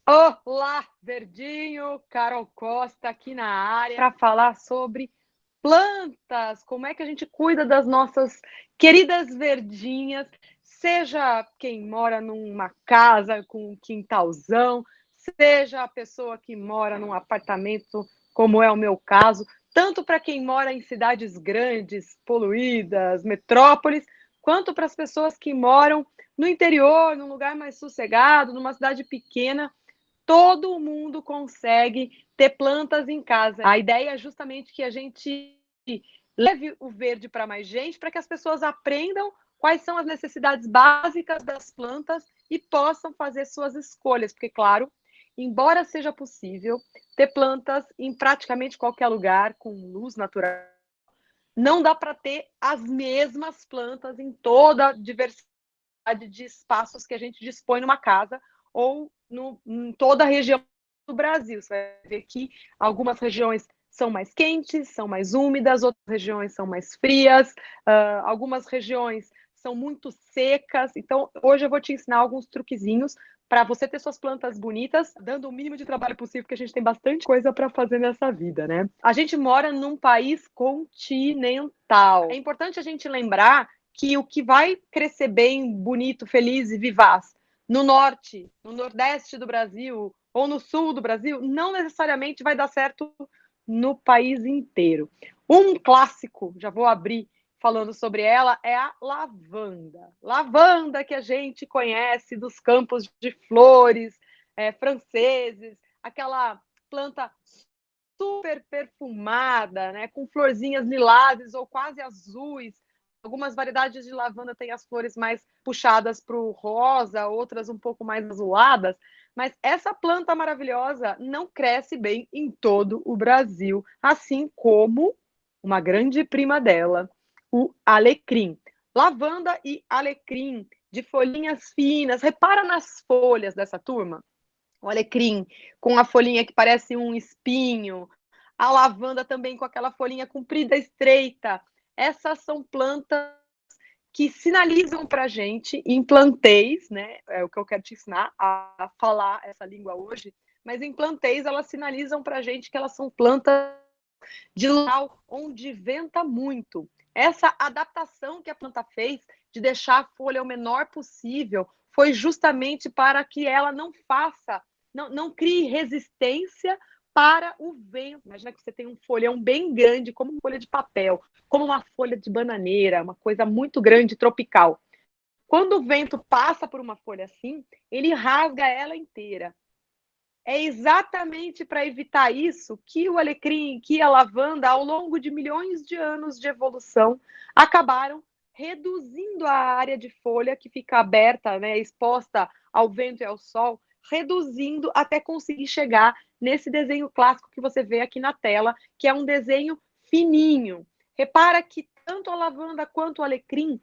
Olá, Verdinho, Carol Costa aqui na área para falar sobre plantas, como é que a gente cuida das nossas queridas verdinhas, seja quem mora numa casa com um quintalzão, seja a pessoa que mora num apartamento, como é o meu caso, tanto para quem mora em cidades grandes, poluídas, metrópoles, quanto para as pessoas que moram no interior, num lugar mais sossegado, numa cidade pequena. Todo mundo consegue ter plantas em casa. A ideia é justamente que a gente leve o verde para mais gente, para que as pessoas aprendam quais são as necessidades básicas das plantas e possam fazer suas escolhas. Porque, claro, embora seja possível ter plantas em praticamente qualquer lugar, com luz natural, não dá para ter as mesmas plantas em toda a diversidade de espaços que a gente dispõe numa casa ou em toda a região do Brasil. Você vai ver que algumas regiões são mais quentes, são mais úmidas, outras regiões são mais frias, algumas regiões são muito secas. Então, hoje eu vou te ensinar alguns truquezinhos para você ter suas plantas bonitas, dando o mínimo de trabalho possível, porque a gente tem bastante coisa para fazer nessa vida, né? A gente mora num país continental. É importante a gente lembrar que o que vai crescer bem, bonito, feliz e vivaz no norte, no nordeste do Brasil ou no sul do Brasil, não necessariamente vai dar certo no país inteiro. Um clássico, já vou abrir falando sobre ela, é a lavanda. Lavanda que a gente conhece dos campos de flores franceses, aquela planta super perfumada, né, com florzinhas lilazes ou quase azuis. Algumas variedades de lavanda têm as flores mais puxadas para o rosa, outras um pouco mais azuladas, mas essa planta maravilhosa não cresce bem em todo o Brasil, assim como uma grande prima dela, o alecrim. Lavanda e alecrim de folhinhas finas. Repara nas folhas dessa turma. O alecrim com a folhinha que parece um espinho, a lavanda também com aquela folhinha comprida, estreita. Essas são plantas que sinalizam para a gente em plantéis, né? É o que eu quero te ensinar a falar essa língua hoje. Mas em plantéis elas sinalizam para a gente que elas são plantas de local onde venta muito. Essa adaptação que a planta fez de deixar a folha o menor possível foi justamente para que ela não faça, não crie resistência para o vento. Imagina que você tem um folhão bem grande, como uma folha de papel, como uma folha de bananeira, uma coisa muito grande, tropical. Quando o vento passa por uma folha assim, ele rasga ela inteira. É exatamente para evitar isso que o alecrim, que a lavanda, ao longo de milhões de anos de evolução, acabaram reduzindo a área de folha que fica aberta, né, exposta ao vento e ao sol, reduzindo até conseguir chegar nesse desenho clássico que você vê aqui na tela, que é um desenho fininho. Repara que tanto a lavanda quanto o alecrim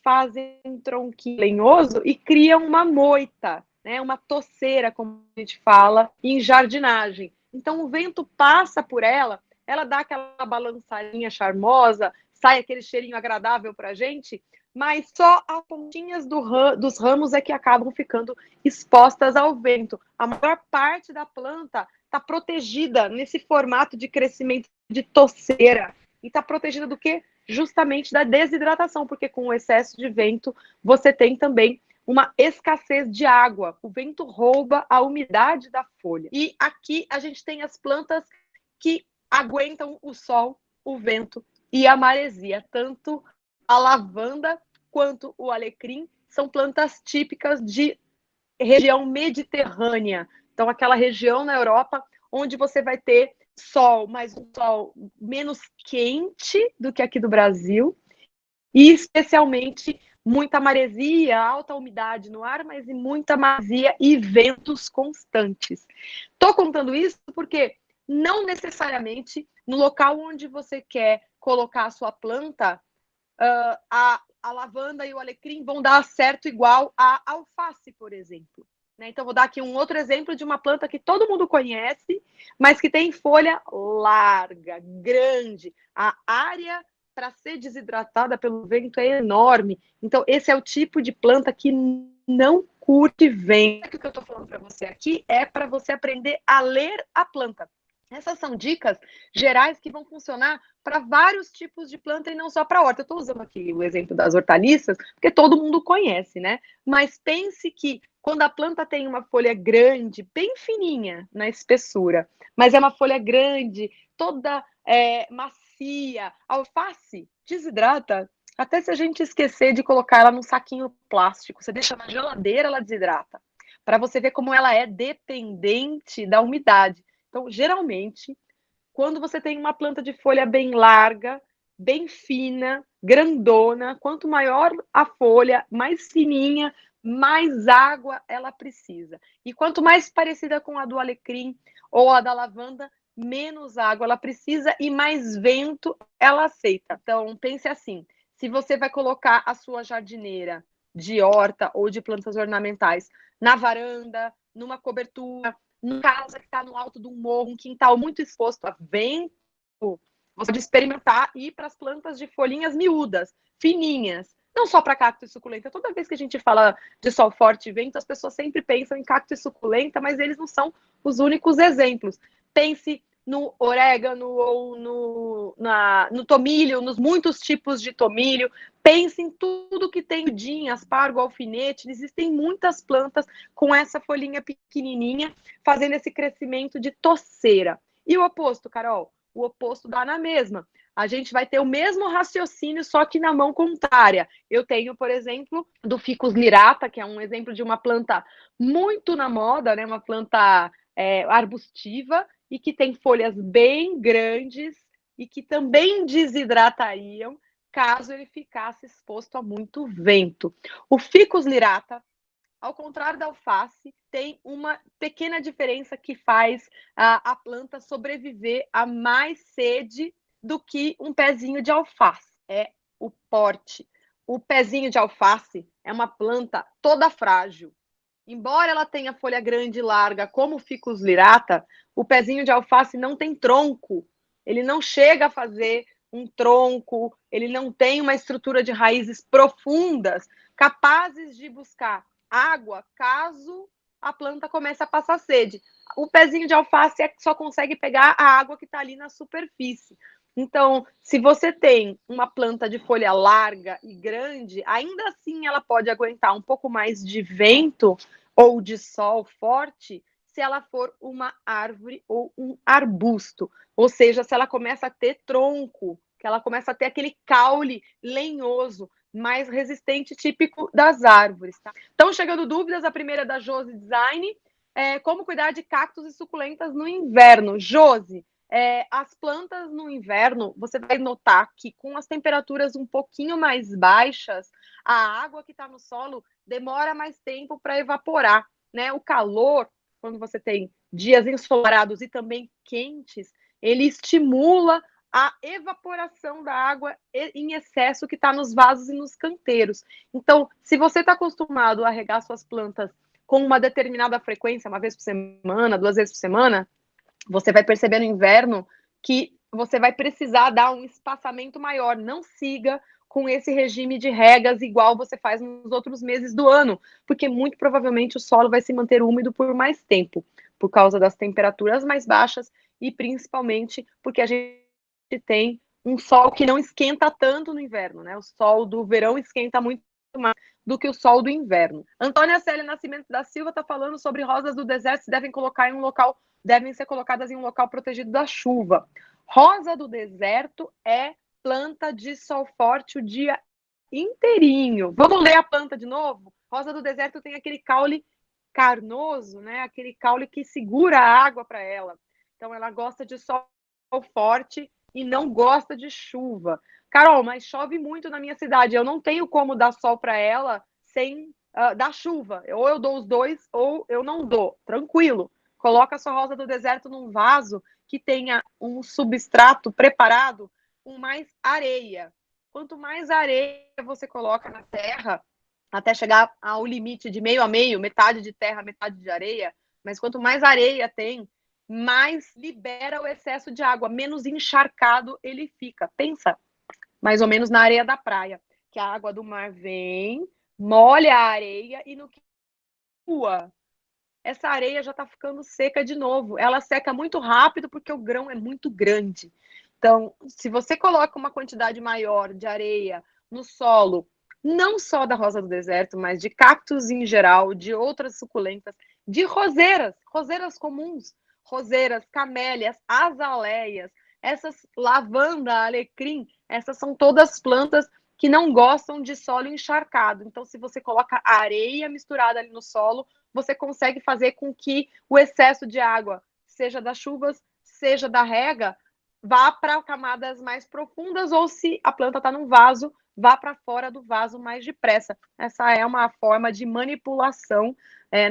fazem um tronquinho lenhoso e criam uma moita, né, uma toceira, como a gente fala, em jardinagem. Então o vento passa por ela, ela dá aquela balançadinha charmosa, sai aquele cheirinho agradável para a gente, mas só as pontinhas dos ramos é que acabam ficando expostas ao vento. A maior parte da planta está protegida nesse formato de crescimento de toceira. E está protegida do quê? Justamente da desidratação, porque com o excesso de vento você tem também uma escassez de água. O vento rouba a umidade da folha. E aqui a gente tem as plantas que aguentam o sol, o vento e a maresia. Tanto a lavanda quanto o alecrim são plantas típicas de região mediterrânea. Então, aquela região na Europa onde você vai ter sol, mas um sol menos quente do que aqui do Brasil, e especialmente muita maresia, alta umidade no ar, mas muita maresia e ventos constantes. Estou contando isso porque não necessariamente no local onde você quer colocar a sua planta, a lavanda e o alecrim vão dar certo igual a alface, por exemplo. Né? Então, vou dar aqui um outro exemplo de uma planta que todo mundo conhece, mas que tem folha larga, grande. A área para ser desidratada pelo vento é enorme. Então, esse é o tipo de planta que não curte vento. O que eu estou falando para você aqui é para você aprender a ler a planta. Essas são dicas gerais que vão funcionar para vários tipos de planta e não só para horta. Eu estou usando aqui o exemplo das hortaliças, porque todo mundo conhece, né? Mas pense que quando a planta tem uma folha grande, bem fininha na espessura, mas é uma folha grande, toda macia, a alface desidrata, até se a gente esquecer de colocar ela num saquinho plástico, você deixa na geladeira, ela desidrata. Para você ver como ela é dependente da umidade. Então, geralmente, quando você tem uma planta de folha bem larga, bem fina, grandona, quanto maior a folha, mais fininha, mais água ela precisa. E quanto mais parecida com a do alecrim ou a da lavanda, menos água ela precisa e mais vento ela aceita. Então, pense assim, se você vai colocar a sua jardineira de horta ou de plantas ornamentais na varanda, numa cobertura, numa casa que está no alto de um morro, um quintal muito exposto a vento, você pode experimentar e ir para as plantas de folhinhas miúdas, fininhas. Não só para cacto e suculenta. Toda vez que a gente fala de sol forte e vento, as pessoas sempre pensam em cacto e suculenta, mas eles não são os únicos exemplos. Pense no orégano ou no tomilho, nos muitos tipos de tomilho. Pense em tudo que tem udinha, aspargo, alfinete. Existem muitas plantas com essa folhinha pequenininha, fazendo esse crescimento de toceira. E o oposto, Carol? O oposto dá na mesma. A gente vai ter o mesmo raciocínio, só que na mão contrária. Eu tenho, por exemplo, do Ficus lirata, que é um exemplo de uma planta muito na moda, né? Uma planta arbustiva e que tem folhas bem grandes e que também desidratariam caso ele ficasse exposto a muito vento. O Ficus lirata, ao contrário da alface, tem uma pequena diferença que faz a planta sobreviver a mais sede do que um pezinho de alface. É o porte. O pezinho de alface é uma planta toda frágil. Embora ela tenha folha grande e larga, como o Ficus lirata, o pezinho de alface não tem tronco. Ele não chega a fazer um tronco, ele não tem uma estrutura de raízes profundas, capazes de buscar água caso a planta comece a passar sede. O pezinho de alface só consegue pegar a água que está ali na superfície. Então, se você tem uma planta de folha larga e grande, ainda assim ela pode aguentar um pouco mais de vento ou de sol forte se ela for uma árvore ou um arbusto. Ou seja, se ela começa a ter tronco, que ela começa a ter aquele caule lenhoso, mais resistente, típico das árvores. Tá? Então, chegando dúvidas, a primeira é da Josi Design. Como cuidar de cactos e suculentas no inverno? Josi, as plantas no inverno, você vai notar que com as temperaturas um pouquinho mais baixas, a água que está no solo demora mais tempo para evaporar, né? O calor, quando você tem dias ensolarados e também quentes, ele estimula a evaporação da água em excesso que está nos vasos e nos canteiros. Então, se você está acostumado a regar suas plantas com uma determinada frequência, uma vez por semana, 2 vezes por semana, você vai perceber no inverno que você vai precisar dar um espaçamento maior. Não siga com esse regime de regas igual você faz nos outros meses do ano, porque muito provavelmente o solo vai se manter úmido por mais tempo, por causa das temperaturas mais baixas e principalmente porque a gente tem um sol que não esquenta tanto no inverno, né? O sol do verão esquenta muito mais do que o sol do inverno. Antônia Célia Nascimento da Silva está falando sobre rosas do deserto se devem ser colocadas em um local protegido da chuva. Rosa do deserto é planta de sol forte o dia inteirinho. Vamos ler a planta de novo? Rosa do deserto tem aquele caule carnoso, né? Aquele caule que segura a água para ela. Então ela gosta de sol forte e não gosta de chuva. Carol, mas chove muito na minha cidade. Eu não tenho como dar sol para ela sem dar chuva. Ou eu dou os dois ou eu não dou. Tranquilo. Coloca a sua rosa do deserto num vaso que tenha um substrato preparado com mais areia. Quanto mais areia você coloca na terra, até chegar ao limite de meio a meio, metade de terra, metade de areia, mas quanto mais areia tem, mais libera o excesso de água, menos encharcado ele fica. Pensa, mais ou menos na areia da praia, que a água do mar vem, molha a areia e no que essa areia já está ficando seca de novo. Ela seca muito rápido porque o grão é muito grande. Então, se você coloca uma quantidade maior de areia no solo, não só da rosa do deserto, mas de cactos em geral, de outras suculentas, de roseiras comuns, roseiras, camélias, azaleias, essas lavanda, alecrim, essas são todas plantas que não gostam de solo encharcado. Então, se você coloca areia misturada ali no solo, você consegue fazer com que o excesso de água, seja das chuvas, seja da rega, vá para camadas mais profundas, ou se a planta está num vaso, vá para fora do vaso mais depressa. Essa é uma forma de manipulação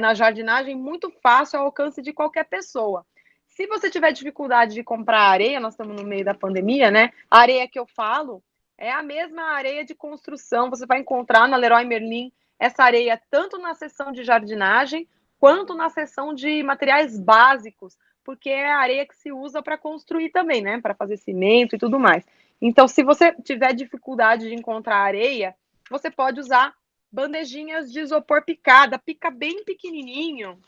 na jardinagem muito fácil ao alcance de qualquer pessoa. Se você tiver dificuldade de comprar areia, nós estamos no meio da pandemia, né? A areia que eu falo é a mesma areia de construção, você vai encontrar na Leroy Merlin essa areia tanto na seção de jardinagem quanto na seção de materiais básicos, porque é a areia que se usa para construir também, né? Para fazer cimento e tudo mais. Então, se você tiver dificuldade de encontrar areia, você pode usar bandejinhas de isopor picada, pica bem pequenininho,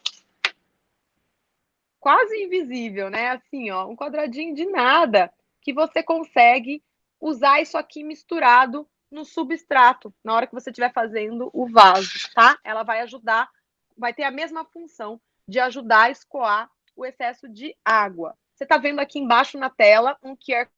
quase invisível, né? Assim, ó, um quadradinho de nada, que você consegue usar isso aqui misturado no substrato, na hora que você estiver fazendo o vaso, tá? Ela vai ajudar, vai ter a mesma função de ajudar a escoar o excesso de água. Você está vendo aqui embaixo na tela um QR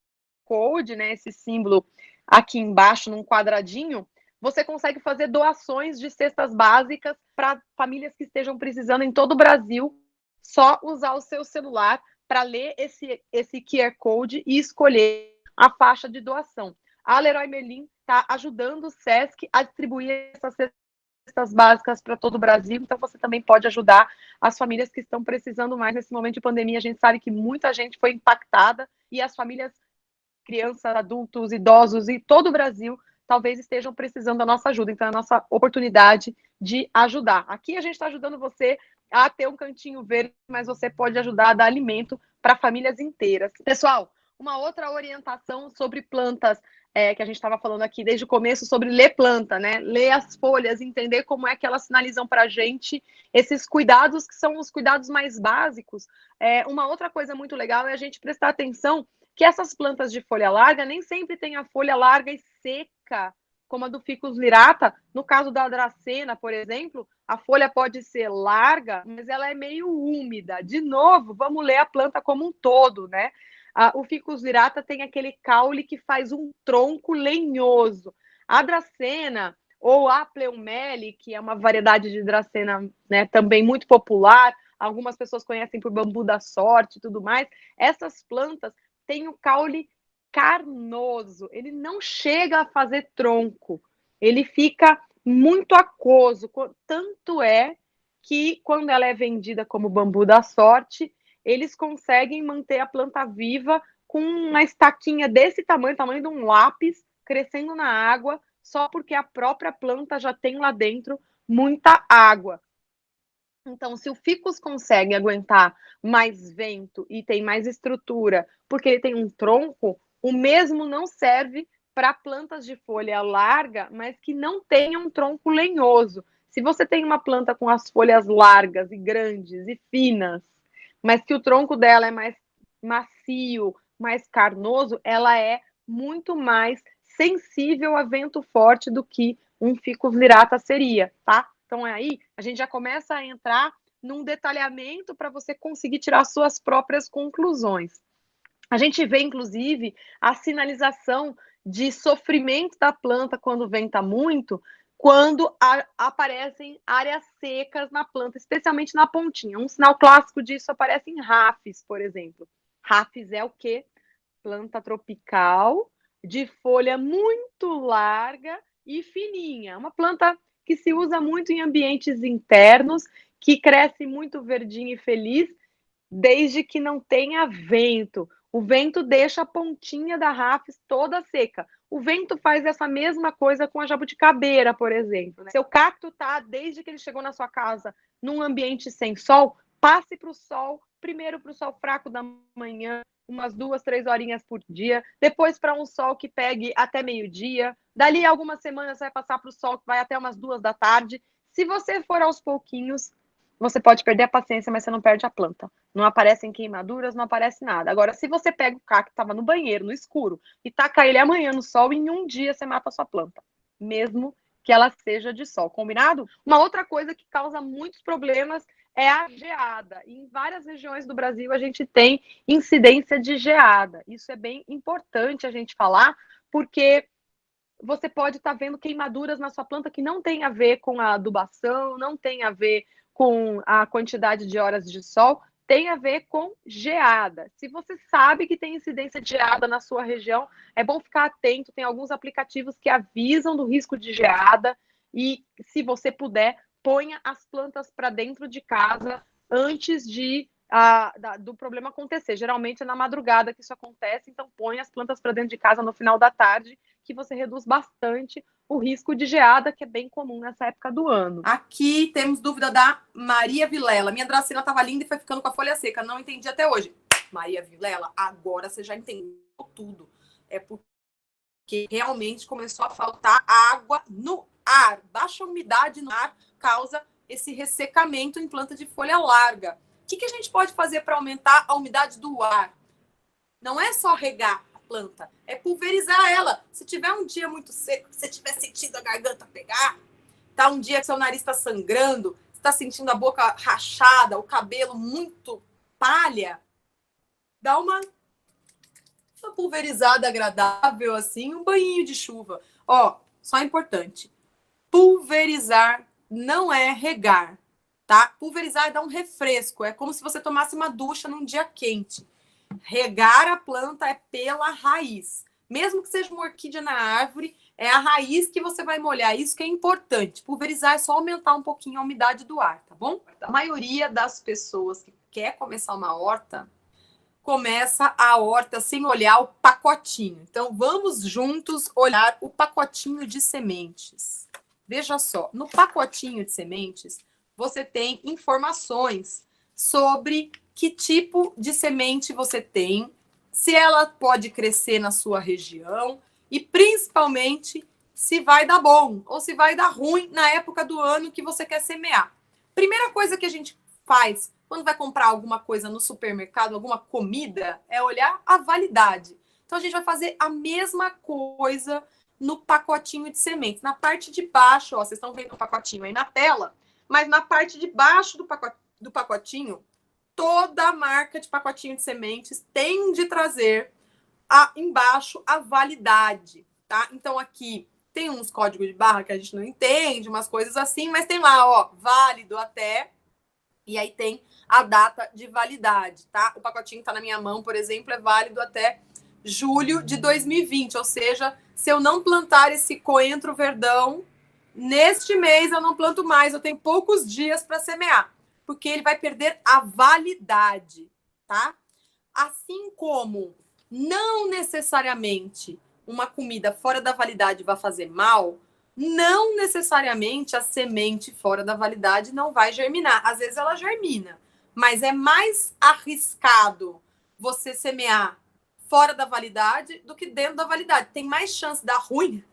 Code, né? Esse símbolo aqui embaixo, num quadradinho. Você consegue fazer doações de cestas básicas para famílias que estejam precisando em todo o Brasil. Só usar o seu celular para ler esse QR Code e escolher a faixa de doação. A Leroy Merlin está ajudando o SESC a distribuir essas cestas básicas para todo o Brasil, então você também pode ajudar as famílias que estão precisando mais nesse momento de pandemia. A gente sabe que muita gente foi impactada e as famílias, crianças, adultos, idosos e todo o Brasil talvez estejam precisando da nossa ajuda. Então, é a nossa oportunidade de ajudar. Aqui a gente está ajudando você a ter um cantinho verde, mas você pode ajudar a dar alimento para famílias inteiras. Pessoal, uma outra orientação sobre plantas que a gente estava falando aqui desde o começo, sobre ler planta, né? Ler as folhas, entender como é que elas sinalizam para a gente esses cuidados que são os cuidados mais básicos. Uma outra coisa muito legal é a gente prestar atenção que essas plantas de folha larga nem sempre têm a folha larga e seca, como a do Ficus lirata. No caso da dracena, por exemplo, a folha pode ser larga, mas ela é meio úmida. De novo, vamos ler a planta como um todo, né? O Ficus lirata tem aquele caule que faz um tronco lenhoso. A dracena ou a pleumele, que é uma variedade de dracena, né, também muito popular, algumas pessoas conhecem por bambu da sorte e tudo mais, essas plantas têm o caule carnoso, ele não chega a fazer tronco, ele fica muito aquoso, tanto é que quando ela é vendida como bambu da sorte, eles conseguem manter a planta viva com uma estaquinha desse tamanho, tamanho de um lápis, crescendo na água, só porque a própria planta já tem lá dentro muita água. Então, se o ficus consegue aguentar mais vento e tem mais estrutura, porque ele tem um tronco, o mesmo não serve para plantas de folha larga, mas que não tenham um tronco lenhoso. Se você tem uma planta com as folhas largas e grandes e finas, mas que o tronco dela é mais macio, mais carnoso, ela é muito mais sensível a vento forte do que um ficus lirata seria, tá? Então, aí a gente já começa a entrar num detalhamento para você conseguir tirar suas próprias conclusões. A gente vê, inclusive, a sinalização de sofrimento da planta quando venta muito, quando aparecem áreas secas na planta, especialmente na pontinha. Um sinal clássico disso aparece em rafes, por exemplo. Rafes é o quê? Planta tropical, de folha muito larga e fininha. Uma planta que se usa muito em ambientes internos, que cresce muito verdinha e feliz, desde que não tenha vento. O vento deixa a pontinha da rafes toda seca. O vento faz essa mesma coisa com a jabuticabeira, por exemplo. Seu cacto está, desde que ele chegou na sua casa, num ambiente sem sol, passe para o sol, primeiro para o sol fraco da manhã, umas 2, 3 horinhas por dia, depois para um sol que pegue até meio-dia, dali algumas semanas vai passar para o sol que vai até umas 2 da tarde. Se você for aos pouquinhos, você pode perder a paciência, mas você não perde a planta. Não aparecem queimaduras, não aparece nada. Agora, se você pega o cacto que estava no banheiro, no escuro, e taca ele amanhã no sol, em um dia você mata a sua planta. Mesmo que ela seja de sol, combinado? Uma outra coisa que causa muitos problemas é a geada. Em várias regiões do Brasil a gente tem incidência de geada. Isso é bem importante a gente falar, porque você pode estar vendo queimaduras na sua planta que não tem a ver com a adubação, não tem a ver com a quantidade de horas de sol, tem a ver com geada. Se você sabe que tem incidência de geada na sua região, é bom ficar atento. Tem alguns aplicativos que avisam do risco de geada e, se você puder, ponha as plantas para dentro de casa antes do problema acontecer. Geralmente é na madrugada que isso acontece, então ponha as plantas para dentro de casa no final da tarde, que você reduz bastante o risco de geada, que é bem comum nessa época do ano. Aqui temos dúvida da Maria Vilela. Minha dracena estava linda e foi ficando com a folha seca. Não entendi até hoje. Maria Vilela, agora você já entendeu tudo. É porque realmente começou a faltar água no ar. Baixa umidade no ar causa esse ressecamento em planta de folha larga. O que a gente pode fazer para aumentar a umidade do ar? Não é só regar a planta, é pulverizar ela. Se tiver um dia muito seco, se você estiver sentindo a garganta pegar, tá um dia que seu nariz está sangrando, você está sentindo a boca rachada, o cabelo muito palha, dá uma pulverizada agradável, assim, um banhinho de chuva. Ó, só importante, pulverizar não é regar, tá? Pulverizar é dar um refresco, é como se você tomasse uma ducha num dia quente. Regar a planta é pela raiz. Mesmo que seja uma orquídea na árvore, é a raiz que você vai molhar. Isso que é importante. Pulverizar é só aumentar um pouquinho a umidade do ar, tá bom? A maioria das pessoas que quer começar uma horta, começa a horta sem olhar o pacotinho. Então, vamos juntos olhar o pacotinho de sementes. Veja só, no pacotinho de sementes, você tem informações sobre que tipo de semente você tem, se ela pode crescer na sua região e, principalmente, se vai dar bom ou se vai dar ruim na época do ano que você quer semear. Primeira coisa que a gente faz quando vai comprar alguma coisa no supermercado, alguma comida, é olhar a validade. Então, a gente vai fazer a mesma coisa no pacotinho de sementes. Na parte de baixo, ó, vocês estão vendo o pacotinho aí na tela, mas na parte de baixo do pacotinho, toda marca de pacotinho de sementes tem de trazer embaixo a validade, tá? Então, aqui tem uns códigos de barra que a gente não entende, umas coisas assim, mas tem lá, ó, válido até, e aí tem a data de validade, tá? O pacotinho que tá na minha mão, por exemplo, é válido até julho de 2020, ou seja, se eu não plantar esse coentro verdão, neste mês eu não planto mais, eu tenho poucos dias para semear, porque ele vai perder a validade, tá? Assim como não necessariamente uma comida fora da validade vai fazer mal, não necessariamente a semente fora da validade não vai germinar. Às vezes ela germina, mas é mais arriscado você semear fora da validade do que dentro da validade. Tem mais chance de dar ruim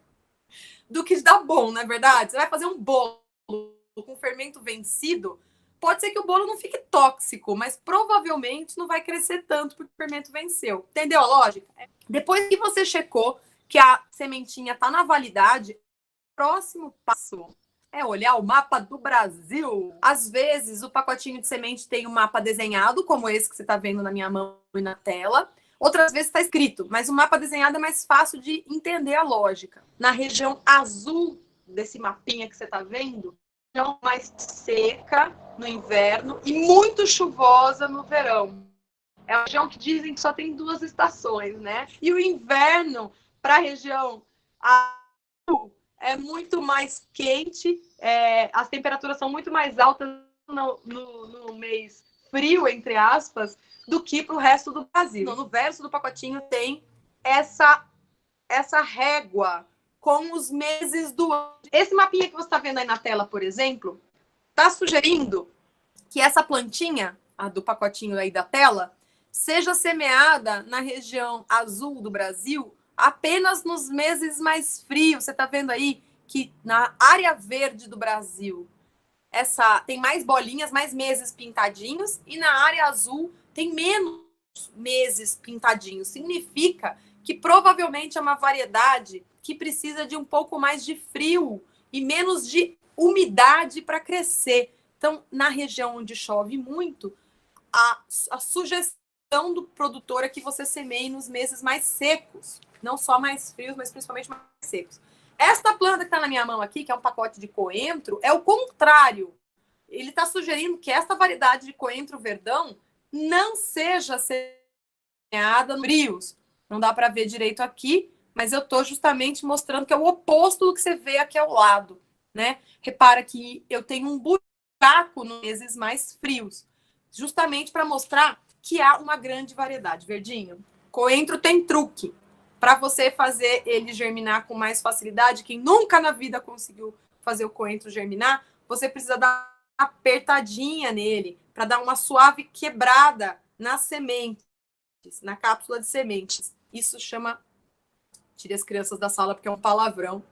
do que de dar bom, não é verdade? Você vai fazer um bolo com fermento vencido, pode ser que o bolo não fique tóxico, mas provavelmente não vai crescer tanto porque o fermento venceu. Entendeu a lógica? Depois que você checou que a sementinha está na validade, o próximo passo é olhar o mapa do Brasil. Às vezes, o pacotinho de semente tem um mapa desenhado, como esse que você está vendo na minha mão e na tela. Outras vezes está escrito, mas o mapa desenhado é mais fácil de entender a lógica. Na região azul desse mapinha que você está vendo, região mais seca no inverno e muito chuvosa no verão. É uma região que dizem que só tem 2 estações, né? E o inverno, para a região azul, é muito mais quente, as temperaturas são muito mais altas no mês frio, entre aspas, do que para o resto do Brasil. Então, no verso do pacotinho tem essa régua com os meses do ano. Esse mapinha que você está vendo aí na tela, por exemplo, está sugerindo que essa plantinha, a do pacotinho aí da tela, seja semeada na região azul do Brasil apenas nos meses mais frios. Você está vendo aí que na área verde do Brasil, tem mais bolinhas, mais meses pintadinhos, e na área azul tem menos meses pintadinhos. Significa que provavelmente é uma variedade que precisa de um pouco mais de frio e menos de umidade para crescer. Então, na região onde chove muito, a sugestão do produtor é que você semeie nos meses mais secos, não só mais frios, mas principalmente mais secos. Esta planta que está na minha mão aqui, que é um pacote de coentro, é o contrário. Ele está sugerindo que esta variedade de coentro verdão não seja semeada nos frios. Não dá para ver direito aqui, mas eu estou justamente mostrando que é o oposto do que você vê aqui ao lado, né? Repara que eu tenho um buraco nos meses mais frios, justamente para mostrar que há uma grande variedade. Verdinho, coentro tem truque. Para você fazer ele germinar com mais facilidade, quem nunca na vida conseguiu fazer o coentro germinar, você precisa dar uma apertadinha nele, para dar uma suave quebrada nas sementes, na cápsula de sementes. Isso chama, tire as crianças da sala porque é um palavrão,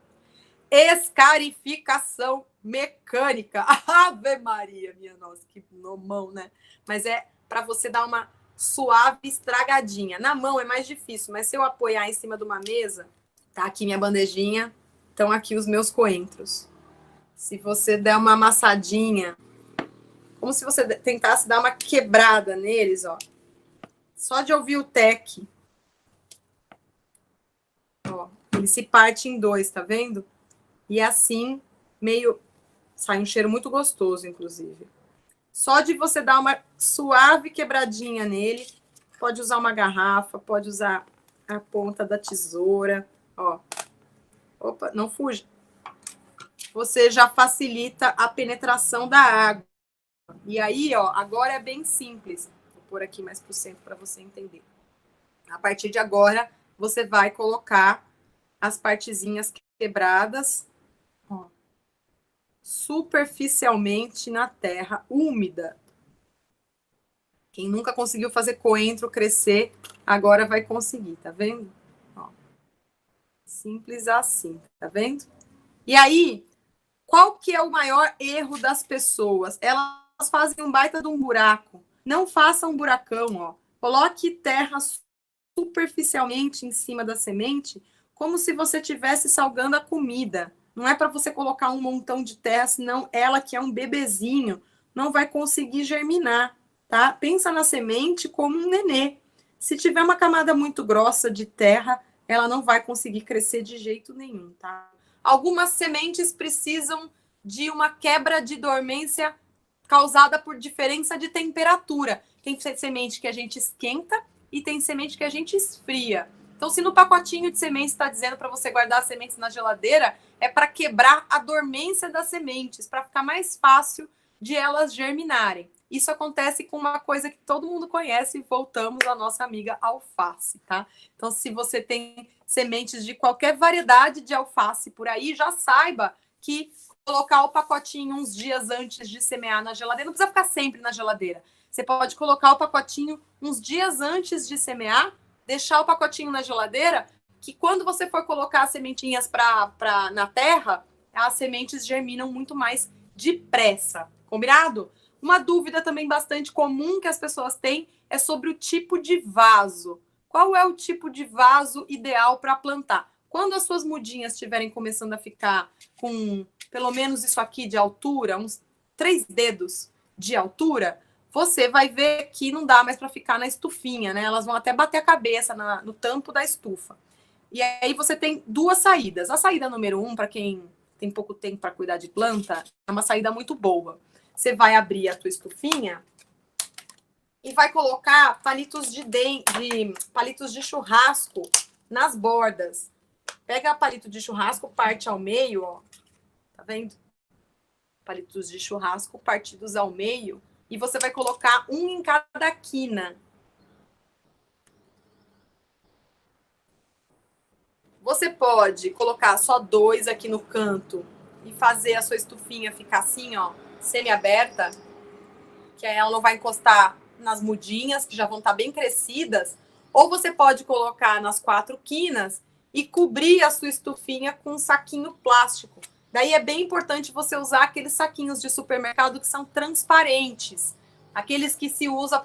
escarificação mecânica. Ave Maria, minha nossa, que nomão, né? Mas é para você dar uma suave estragadinha. Na mão é mais difícil, mas se eu apoiar em cima de uma mesa, tá aqui minha bandejinha, estão aqui os meus coentros. Se você der uma amassadinha, como se você tentasse dar uma quebrada neles, ó. Só de ouvir o tec, ó, ele se parte em dois, tá vendo? E assim, meio... sai um cheiro muito gostoso, inclusive. Só de você dar uma suave quebradinha nele, pode usar uma garrafa, pode usar a ponta da tesoura, ó. Opa, não fuja. Você já facilita a penetração da água. E aí, ó, agora é bem simples. Vou pôr aqui mais pro centro para você entender. A partir de agora, você vai colocar as partezinhas quebradas, ó, superficialmente na terra úmida. Quem nunca conseguiu fazer coentro crescer, agora vai conseguir, tá vendo? Ó, simples assim, tá vendo? E aí, qual que é o maior erro das pessoas? Elas fazem um baita de um buraco. Não faça um buracão, ó. Coloque terra superficialmente em cima da semente, como se você estivesse salgando a comida. Não é para você colocar um montão de terra, senão ela, que é um bebezinho, não vai conseguir germinar, tá? Pensa na semente como um nenê. Se tiver uma camada muito grossa de terra, ela não vai conseguir crescer de jeito nenhum, tá? Algumas sementes precisam de uma quebra de dormência causada por diferença de temperatura. Tem semente que a gente esquenta e tem semente que a gente esfria. Então, se no pacotinho de sementes está dizendo para você guardar as sementes na geladeira, é para quebrar a dormência das sementes, para ficar mais fácil de elas germinarem. Isso acontece com uma coisa que todo mundo conhece, voltamos à nossa amiga alface, tá? Então, se você tem sementes de qualquer variedade de alface por aí, já saiba que colocar o pacotinho uns dias antes de semear na geladeira, não precisa ficar sempre na geladeira. Você pode colocar o pacotinho uns dias antes de semear, deixar o pacotinho na geladeira, que quando você for colocar as sementinhas na terra, as sementes germinam muito mais depressa. Combinado? Uma dúvida também bastante comum que as pessoas têm é sobre o tipo de vaso. Qual é o tipo de vaso ideal para plantar? Quando as suas mudinhas estiverem começando a ficar com pelo menos isso aqui de altura, uns 3 dedos de altura, você vai ver que não dá mais para ficar na estufinha, né? Elas vão até bater a cabeça no tampo da estufa. E aí você tem 2 saídas. A saída número 1, para quem tem pouco tempo para cuidar de planta, é uma saída muito boa. Você vai abrir a tua estufinha e vai colocar palitos palitos de churrasco nas bordas. Pega palito de churrasco, parte ao meio, ó. Tá vendo? Palitos de churrasco partidos ao meio. E você vai colocar um em cada quina. Você pode colocar só 2 aqui no canto e fazer a sua estufinha ficar assim, ó, semi-aberta, que aí ela não vai encostar nas mudinhas, que já vão estar bem crescidas. Ou você pode colocar nas 4 quinas e cobrir a sua estufinha com um saquinho plástico. Daí é bem importante você usar aqueles saquinhos de supermercado que são transparentes, aqueles que se usa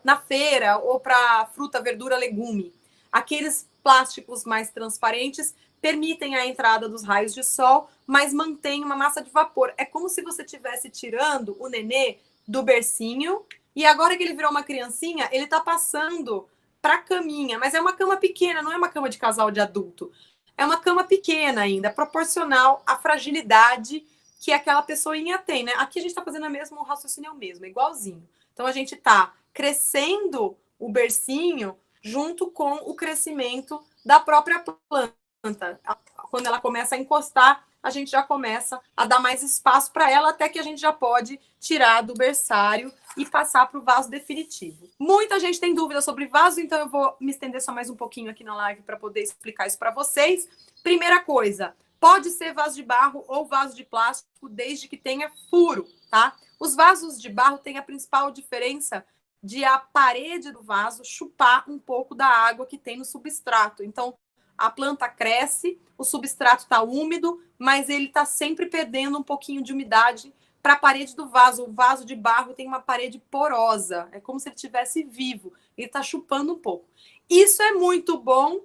na feira ou para fruta, verdura, legume. Aqueles plásticos mais transparentes permitem a entrada dos raios de sol, mas mantém uma massa de vapor. É como se você estivesse tirando o nenê do bercinho e agora que ele virou uma criancinha, ele está passando para a caminha, mas é uma cama pequena, não é uma cama de casal de adulto. É uma cama pequena ainda, proporcional à fragilidade que aquela pessoinha tem, né? Aqui a gente está fazendo o mesmo raciocínio, é o mesmo, é igualzinho. Então a gente está crescendo o bercinho junto com o crescimento da própria planta. Quando ela começa a encostar, a gente já começa a dar mais espaço para ela, até que a gente já pode tirar do berçário e passar para o vaso definitivo. Muita gente tem dúvida sobre vaso, então eu vou me estender só mais um pouquinho aqui na live para poder explicar isso para vocês. Primeira coisa, pode ser vaso de barro ou vaso de plástico, desde que tenha furo, tá? Os vasos de barro têm a principal diferença de a parede do vaso chupar um pouco da água que tem no substrato. Então, a planta cresce, o substrato está úmido, mas ele está sempre perdendo um pouquinho de umidade para a parede do vaso. O vaso de barro tem uma parede porosa, é como se ele estivesse vivo, ele está chupando um pouco. Isso é muito bom,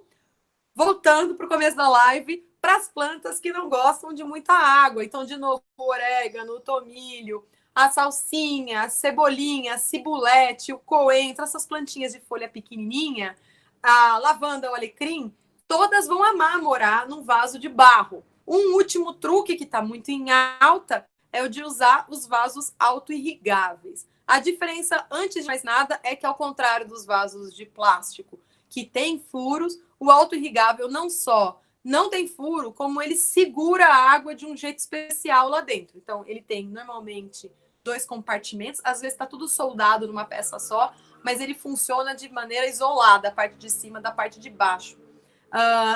voltando para o começo da live, para as plantas que não gostam de muita água. Então, de novo, o orégano, o tomilho, a salsinha, a cebolinha, a cibulete, o coentro, essas plantinhas de folha pequenininha, a lavanda, o alecrim, todas vão amar morar num vaso de barro. Um último truque que está muito em alta é o de usar os vasos autoirrigáveis. A diferença, antes de mais nada, é que ao contrário dos vasos de plástico, que tem furos, o autoirrigável não só não tem furo, como ele segura a água de um jeito especial lá dentro. Então, ele tem, normalmente, 2 compartimentos. Às vezes está tudo soldado numa peça só, mas ele funciona de maneira isolada, a parte de cima da parte de baixo.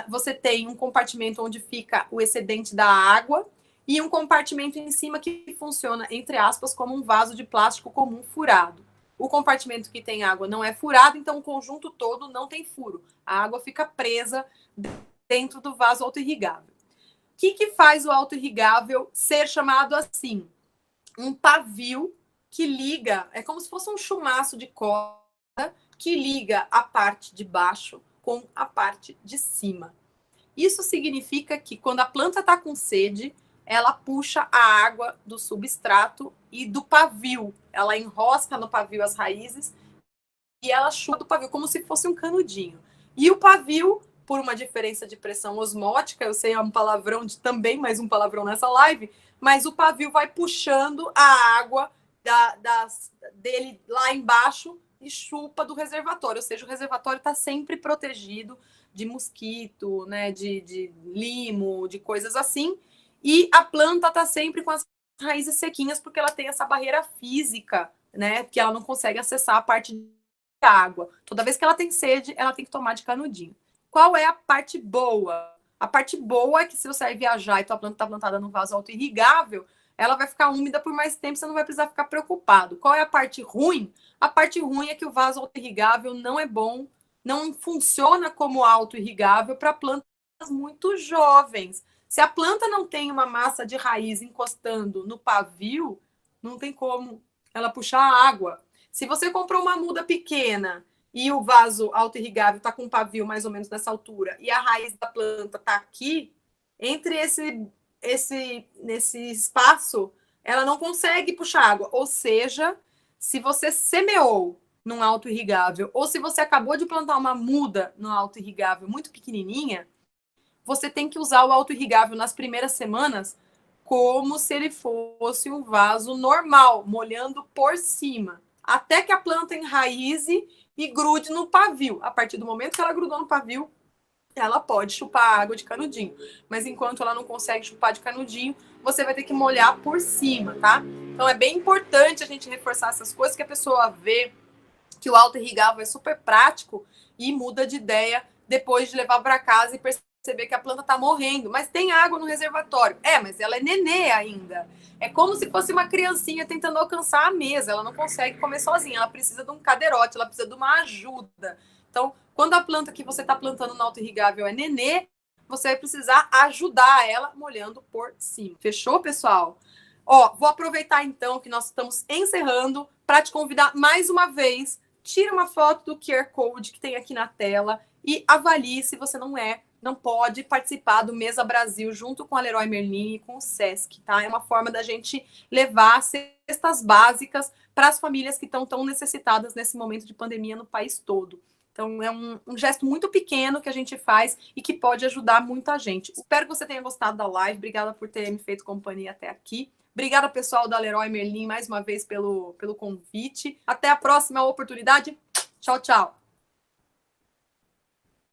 Você tem um compartimento onde fica o excedente da água e um compartimento em cima que funciona, entre aspas, como um vaso de plástico comum furado. O compartimento que tem água não é furado, então o conjunto todo não tem furo. A água fica presa dentro do vaso autoirrigável. O que faz o autoirrigável ser chamado assim? Um pavio que liga, é como se fosse um chumaço de corda que liga a parte de baixo com a parte de cima. Isso significa que quando a planta está com sede, ela puxa a água do substrato e do pavio. Ela enrosca no pavio as raízes e ela chupa do pavio, como se fosse um canudinho. E o pavio, por uma diferença de pressão osmótica, eu sei, é um palavrão também, mais um palavrão nessa live, mas o pavio vai puxando a água dele lá embaixo e chupa do reservatório, ou seja, o reservatório está sempre protegido de mosquito, né, de limo, de coisas assim, e a planta está sempre com as raízes sequinhas porque ela tem essa barreira física, né, que ela não consegue acessar a parte de água. Toda vez que ela tem sede, ela tem que tomar de canudinho. Qual é a parte boa? A parte boa é que se você vai viajar e tua planta está plantada num vaso autoirrigável, ela vai ficar úmida por mais tempo, você não vai precisar ficar preocupado. Qual é a parte ruim? A parte ruim é que o vaso autoirrigável não é bom, não funciona como autoirrigável para plantas muito jovens. Se a planta não tem uma massa de raiz encostando no pavio, não tem como ela puxar a água. Se você comprou uma muda pequena e o vaso autoirrigável está com um pavio mais ou menos nessa altura e a raiz da planta está aqui, entre nesse espaço, ela não consegue puxar água. Ou seja, se você semeou num autoirrigável ou se você acabou de plantar uma muda no autoirrigável muito pequenininha, você tem que usar o autoirrigável nas primeiras semanas como se ele fosse um vaso normal, molhando por cima, até que a planta enraize e grude no pavio. A partir do momento que ela grudou no pavio, ela pode chupar água de canudinho. Mas enquanto ela não consegue chupar de canudinho, você vai ter que molhar por cima, tá? Então é bem importante a gente reforçar essas coisas, que a pessoa vê que o autoirrigável é super prático e muda de ideia depois de levar para casa e perceber que a planta está morrendo. Mas tem água no reservatório. Mas ela é nenê ainda. É como se fosse uma criancinha tentando alcançar a mesa. Ela não consegue comer sozinha. Ela precisa de um cadeirote, ela precisa de uma ajuda. Então, quando a planta que você está plantando no autoirrigável é nenê, você vai precisar ajudar ela molhando por cima. Fechou, pessoal? Ó, vou aproveitar então que nós estamos encerrando para te convidar mais uma vez. Tira uma foto do QR Code que tem aqui na tela e avalie se você não pode participar do Mesa Brasil junto com a Leroy Merlin e com o Sesc, tá? É uma forma da gente levar cestas básicas para as famílias que estão tão necessitadas nesse momento de pandemia no país todo. Então, é um gesto muito pequeno que a gente faz e que pode ajudar muita gente. Espero que você tenha gostado da live. Obrigada por ter me feito companhia até aqui. Obrigada, pessoal da Leroy Merlin, mais uma vez pelo convite. Até a próxima oportunidade. Tchau, tchau.